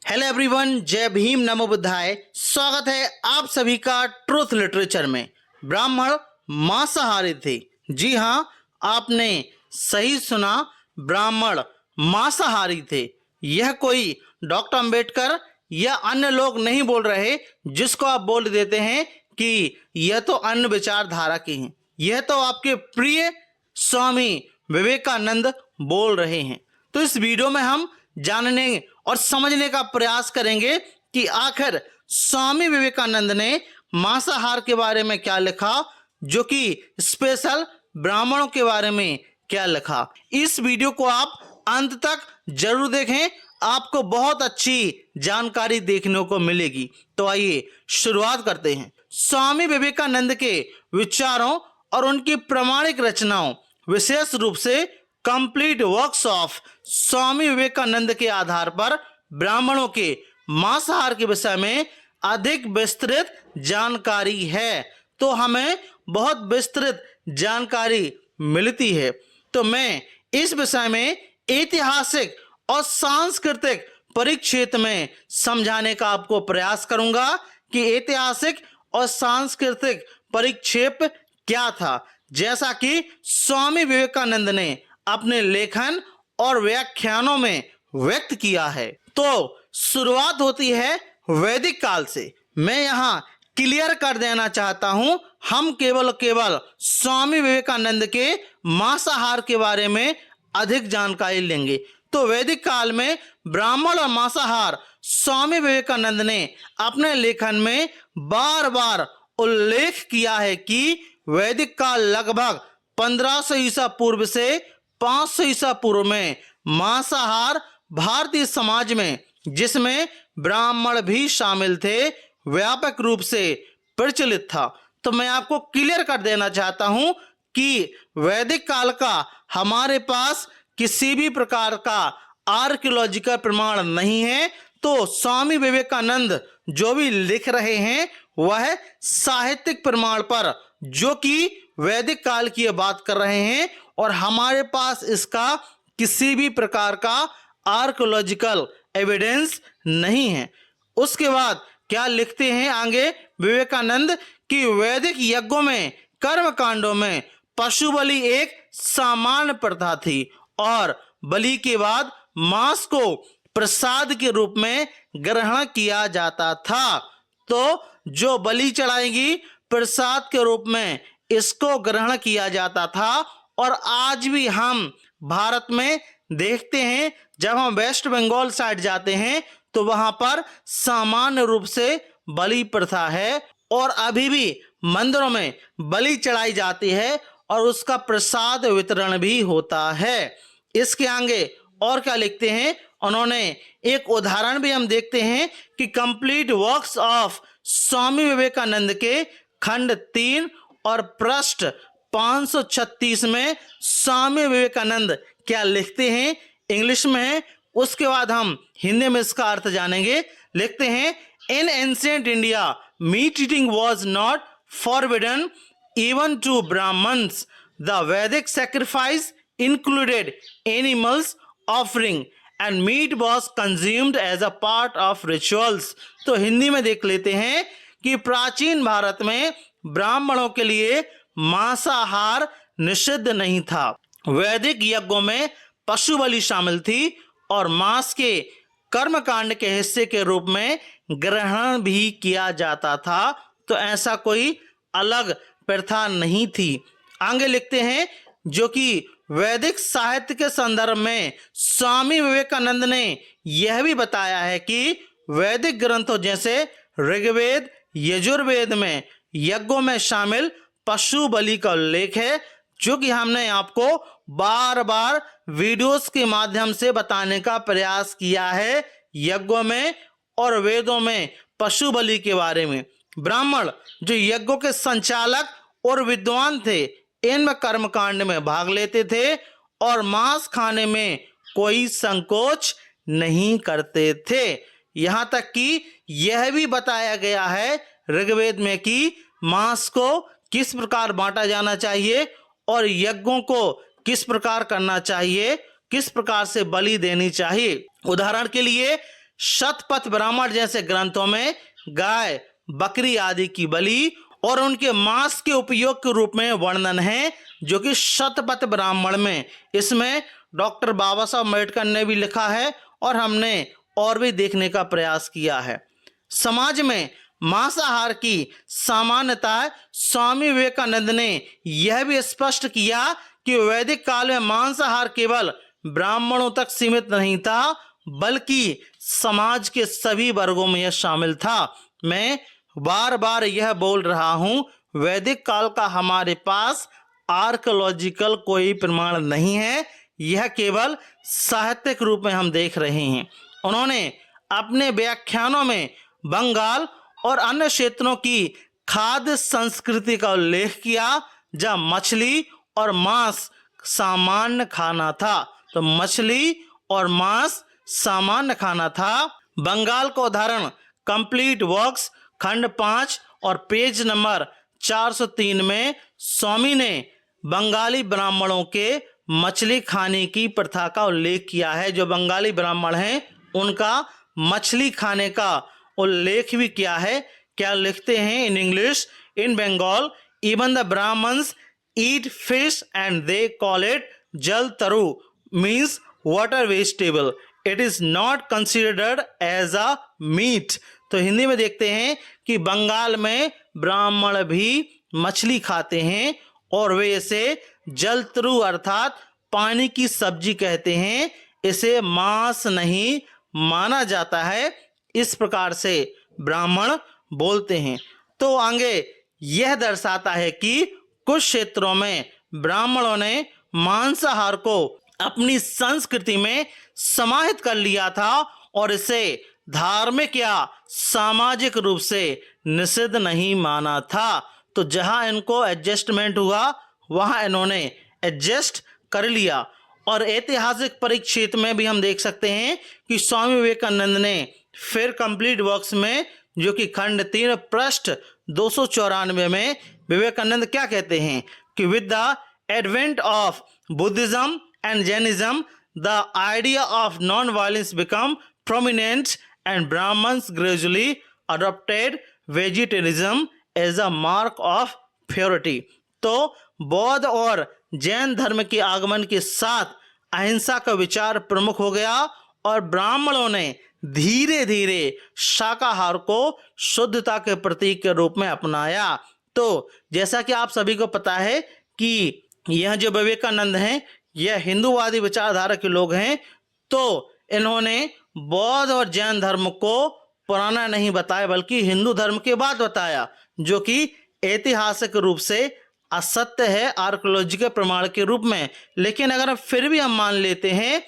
Hello everyone, जय भीम, नमो बुद्धाय। स्वागत है आप सभी का ट्रूथ लिटरेचर में। ब्राह्मण मांसाहारी थे। जी हाँ, आपने सही सुना, ब्राह्मण मांसाहारी थे। यह कोई डॉक्टर अंबेडकर या अन्य लोग नहीं बोल रहे, जिसको आप बोल देते हैं कि यह तो अन्य विचारधारा के हैं। यह तो आपके प्रिय स्वामी विवेकानंद बोल रहे हैं। तो इस वीडियो में हम जानने और समझने का प्रयास करेंगे कि आखिर स्वामी विवेकानंद ने मांसाहार के बारे में क्या लिखा, जो कि स्पेशल ब्राह्मणों के बारे में क्या लिखा। इस वीडियो को आप अंत तक जरूर देखें, आपको बहुत अच्छी जानकारी देखने को मिलेगी। तो आइए शुरुआत करते हैं। स्वामी विवेकानंद के विचारों और उनकी प्रामाणिक रचनाओं, विशेष रूप से complete works of Swami Vivekananda के आधार पर ब्राह्मणों के मांसाहार के विषय में अधिक विस्तृत जानकारी है। तो हमें बहुत विस्तृत जानकारी मिलती है। तो मैं इस विषय में ऐतिहासिक और सांस्कृतिक परिप्रेक्ष्य में समझाने का आपको प्रयास करूंगा कि ऐतिहासिक और सांस्कृतिक परिप्रेक्ष्य क्या था, जैसा कि स्वामी विवेकानंद ने अपने लेखन और व्याख्यानों में व्यक्त किया है। तो शुरुआत होती है वैदिक काल से। मैं यहाँ क्लियर कर देना चाहता हूँ, हम केवल स्वामी विवेकानंद के मांसाहार के बारे में अधिक जानकारी लेंगे। तो वैदिक काल में ब्राह्मण और मांसाहार स्वामी विवेकानंद ने अपने लेखन में बार बार उल्लेख किया है कि वैदिक काल लगभग 1500 ईसा पूर्व से 500 ईसा पूर्व में मांसाहार भारतीय समाज में, जिसमें ब्राह्मण भी शामिल थे, व्यापक रूप से प्रचलित था। तो मैं आपको क्लियर कर देना चाहता हूं कि वैदिक काल का हमारे पास किसी भी प्रकार का आर्कियोलॉजिकल प्रमाण नहीं है। तो स्वामी विवेकानंद जो भी लिख रहे हैं वह साहित्यिक प्रमाण पर, जो कि वैदिक काल की बात कर रहे हैं, और हमारे पास इसका किसी भी प्रकार का आर्कियोलॉजिकल एविडेंस नहीं है। उसके बाद क्या लिखते हैं आगे विवेकानंद कि वैदिक यज्ञों में, कर्म कांडों में पशु बलि एक सामान्य प्रथा थी और बलि के बाद मांस को प्रसाद के रूप में ग्रहण किया जाता था। तो जो बलि चढ़ाएगी प्रसाद के रूप में इसको ग्रहण किया जाता था। और आज भी हम भारत में देखते हैं, जब हम वेस्ट बंगाल साइड जाते हैं तो वहां पर सामान्य रूप से बलि प्रथा है और अभी भी मंदिरों में बलि चढ़ाई जाती है और उसका प्रसाद वितरण भी होता है। इसके आगे और क्या लिखते हैं उन्होंने, एक उदाहरण भी हम देखते हैं कि complete works of Swami Vivekananda के खंड 3 और पृष्ठ 536 में स्वामी विवेकानंद क्या लिखते हैं, इंग्लिश में है। उसके बाद हम हिंदी में इसका अर्थ जानेंगे। लिखते हैं, in ancient India meat eating was not forbidden even to Brahmans. The Vedic sacrifice included animals offering and meat was consumed as a part of rituals. तो हिंदी में देख लेते हैं कि प्राचीन भारत में ब्राह्मणों के लिए मांसाहार निषिद्ध नहीं था। वैदिक यज्ञों में पशु बलि शामिल थी और मांस के कर्मकांड के हिस्से के रूप में ग्रहण भी किया जाता था। तो ऐसा कोई अलग प्रथा नहीं थी। आगे लिखते हैं, जो कि वैदिक साहित्य के संदर्भ में स्वामी विवेकानंद ने यह भी बताया है कि वैदिक ग्रंथों जैसे ऋग्वेद, यजुर्वेद में यज्ञों में शामिल पशु बलि का उल्लेख है, जो कि हमने आपको बार बार वीडियोस के माध्यम से बताने का प्रयास किया है। यज्ञों में और वेदों में पशु बलि के बारे में ब्राह्मण जो यज्ञों के संचालक और विद्वान थे, इन कर्मकांड में भाग लेते थे और मांस खाने में कोई संकोच नहीं करते थे। यहां तक कि यह भी बताया गया है ऋग्वेद में कि मांस को किस प्रकार बांटा जाना चाहिए और यज्ञों को किस प्रकार करना चाहिए, किस प्रकार से बलि देनी चाहिए। उदाहरण के लिए शतपथ ब्राह्मण जैसे ग्रंथों में गाय, बकरी आदि की बलि और उनके मांस के उपयोग के रूप में वर्णन है, जो कि शतपथ ब्राह्मण में। इसमें डॉक्टर बाबा साहब अम्बेडकर ने भी लिखा है और हमने और भी देखने का प्रयास किया है। समाज में मांसाहार की सामान्यता स्वामी विवेकानंद ने यह भी स्पष्ट किया कि वैदिक काल में मांसाहार केवल ब्राह्मणों तक सीमित नहीं था, बल्कि समाज के सभी वर्गों में यह शामिल था। मैं बार बार यह बोल रहा हूं, वैदिक काल का हमारे पास आर्कियोलॉजिकल कोई प्रमाण नहीं है, यह केवल साहित्यिक रूप में हम देख रहे हैं। उन्होंने अपने व्याख्यानों में बंगाल और अन्य क्षेत्रों की खाद्य संस्कृति का उल्लेख किया, जहां मछली और मांस सामान्य खाना था। तो मछली और मांस सामान्य खाना था। बंगाल का उदाहरण कंप्लीट वर्क्स खंड 5 और पेज नंबर 403 में स्वामी ने बंगाली ब्राह्मणों के मछली खाने की प्रथा का उल्लेख किया है। जो बंगाली ब्राह्मण हैं उनका मछली खाने का उल्लेख भी किया है। क्या लिखते हैं in English? In Bengal even the Brahmins eat fish and they call it jal taru, means water vegetable, it is not considered as a meat. तो हिंदी में देखते हैं कि बंगाल में ब्राह्मण भी मछली खाते हैं और वे इसे जलतरु अर्थात पानी की सब्जी कहते हैं, इसे मांस नहीं माना जाता है। इस प्रकार से ब्राह्मण बोलते हैं। तो आगे यह दर्शाता है कि कुछ क्षेत्रों में ब्राह्मणों ने मांसाहार को अपनी संस्कृति में समाहित कर लिया था और इसे धार्मिक या सामाजिक रूप से निषिद्ध नहीं माना था। तो जहां इनको एडजस्टमेंट हुआ वहां इन्होंने एडजस्ट कर लिया। और ऐतिहासिक परिक्षेत्र में भी हम देख सकते हैं कि स्वामी विवेकानंद ने फिर कंप्लीट वर्क्स में, जो कि खंड 3 पृष्ठ 294 में, विवेकानंद क्या कहते हैं कि with the advent of Buddhism and Jainism the idea of non violence become prominent and Brahmans gradually adopted vegetarianism as a mark of purity. तो बौद्ध और जैन धर्म के आगमन के साथ अहिंसा का विचार प्रमुख हो गया और ब्राह्मणों ने धीरे धीरे शाकाहार को शुद्धता के प्रतीक के रूप में अपनाया। तो जैसा कि आप सभी को पता है कि यह जो विवेकानंद हैं यह हिंदूवादी विचारधारा के लोग हैं, तो इन्होंने बौद्ध और जैन धर्म को पुराना नहीं बताया बल्कि हिंदू धर्म के बाद बताया, जो कि ऐतिहासिक रूप से असत्य है आर्कियोलॉजिकल प्रमाण के रूप में। लेकिन अगर फिर भी हम मान लेते हैं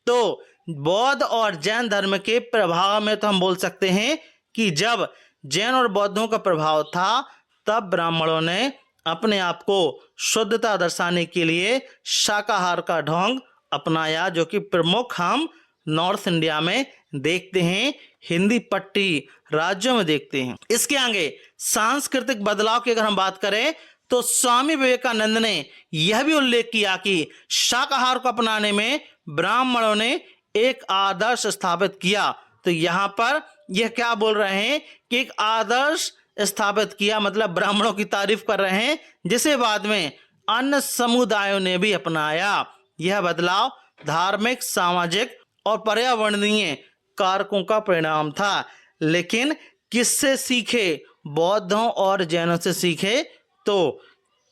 तो बौद्ध और जैन धर्म के प्रभाव में तो हम बोल सकते हैं कि जब जैन और बौद्धों का प्रभाव था तब ब्राह्मणों ने अपने आप को शुद्धता दर्शाने के लिए शाकाहार का ढोंग अपनाया, जो कि प्रमुख हम नॉर्थ इंडिया में देखते हैं, हिंदी पट्टी राज्यों में देखते हैं। इसके आगे सांस्कृतिक बदलाव की अगर हम बात करें तो स्वामी विवेकानंद ने यह भी उल्लेख किया कि शाकाहार को अपनाने में ब्राह्मणों ने एक आदर्श स्थापित किया। तो यहाँ पर यह क्या बोल रहे हैं कि एक आदर्श स्थापित किया, मतलब ब्राह्मणों की तारीफ कर रहे हैं, जिसे बाद में अन्य समुदायों ने भी अपनाया। यह बदलाव धार्मिक, सामाजिक और पर्यावरणीय कारकों का परिणाम था। लेकिन किससे सीखे? बौद्धों और जैनों से सीखे। तो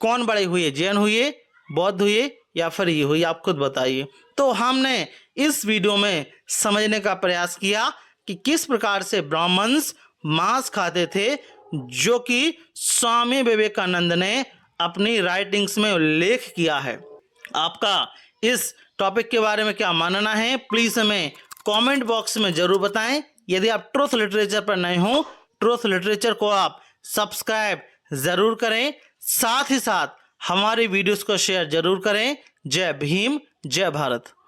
कौन बड़े हुए? जैन हुए, बौद्ध हुए या फिर ये हुई? आप खुद बताइए। तो हमने इस वीडियो में समझने का प्रयास किया कि किस प्रकार से ब्राह्मण्स मांस खाते थे, जो कि स्वामी विवेकानंद ने अपनी राइटिंग्स में उल्लेख किया है। आपका इस टॉपिक के बारे में क्या मानना है प्लीज हमें कमेंट बॉक्स में जरूर बताएं। यदि आप ट्रूथ लिटरेचर पर नए हो, ट्रूथ लिटरेचर को आप सब्सक्राइब जरूर करें, साथ ही साथ हमारी वीडियोस को शेयर जरूर करें। जय भीम, जय भारत।